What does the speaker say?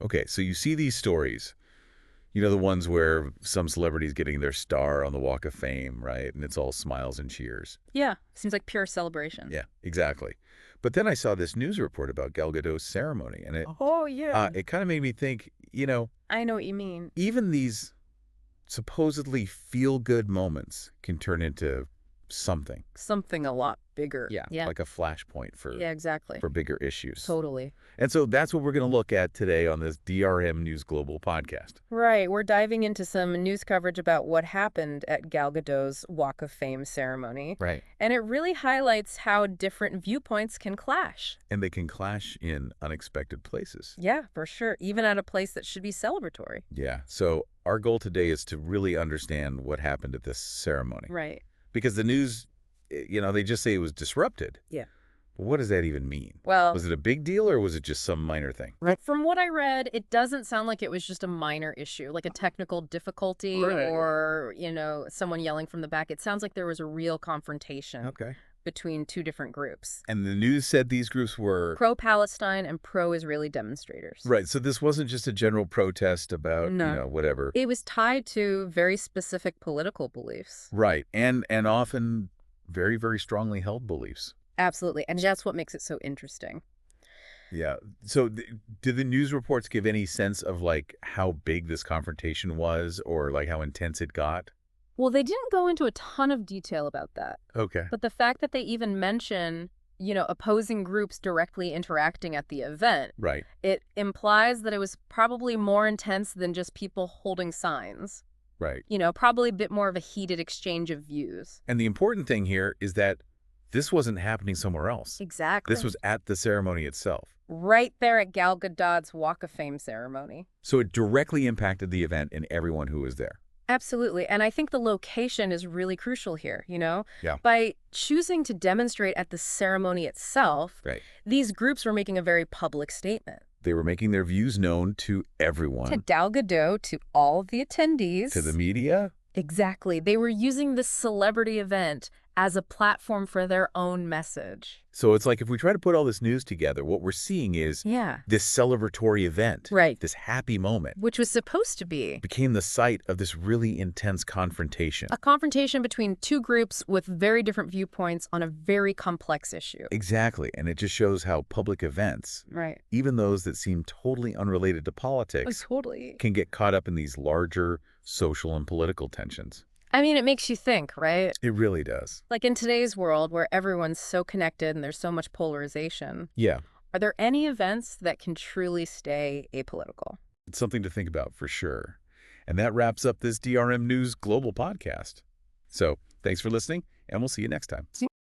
Okay, so you see these stories, the ones where some celebrity's getting their star on the Walk of Fame, right? And it's all smiles and cheers. Yeah, seems like pure celebration. Yeah, exactly. But then I saw this news report about Gal Gadot's ceremony, and Oh, yeah. it kind of made me think, I know what you mean. even these supposedly feel-good moments can turn into something. Something a lot bigger. Yeah. Like a flashpoint for Yeah, exactly. bigger issues. Totally. And so that's what we're going to look at today on this DRM News Global podcast. Right. We're diving into some news coverage about what happened at Gal Gadot's Walk of Fame ceremony. Right. And it really highlights how different viewpoints can clash. And they can clash in unexpected places. Yeah, for sure. Even at a place that should be celebratory. Yeah. So our goal today is to really understand what happened at this ceremony. Right. Because the news, they just say it was disrupted. Yeah. But what does that even mean? Well, was it a big deal or was it just some minor thing? right. From what I read, it doesn't sound like it was just a minor issue, like a technical difficulty or, someone yelling from the back. It sounds like there was a real confrontation between two different groups. And the news said these groups were Pro-Palestine and pro-Israeli demonstrators. Right. So this wasn't just a general protest about, whatever. It was tied to very specific political beliefs. Right. And often very, very strongly held beliefs. Absolutely. And that's what makes it so interesting. Yeah. So did the news reports give any sense of how big this confrontation was or how intense it got? Well, they didn't go into a ton of detail about that. Okay. But the fact that they even mention, opposing groups directly interacting at the event, right, it implies that it was probably more intense than just people holding signs. Right. Probably a bit more of a heated exchange of views. And the important thing here is that this wasn't happening somewhere else. Exactly. This was at the ceremony itself. Right there at Gal Gadot's Walk of Fame ceremony. So it directly impacted the event and everyone who was there. Absolutely. And I think the location is really crucial here, Yeah. By choosing to demonstrate at the ceremony itself, right, these groups were making a very public statement. They were making their views known to everyone. To Gal Gadot, to all of the attendees. To the media. Exactly. They were using this celebrity event as a platform for their own message. So it's like if we try to put all this news together, what we're seeing is this celebratory event, right, this happy moment, which was supposed to be, became the site of this really intense confrontation. A confrontation between two groups with very different viewpoints on a very complex issue. Exactly. And it just shows how public events, right, even those that seem totally unrelated to politics, can get caught up in these larger social and political tensions. I mean, it makes you think, right? It really does. Like in today's world where everyone's so connected and there's so much polarization. Yeah. Are there any events that can truly stay apolitical? It's something to think about for sure. And that wraps up this DRM News Global podcast. So thanks for listening, and we'll see you next time.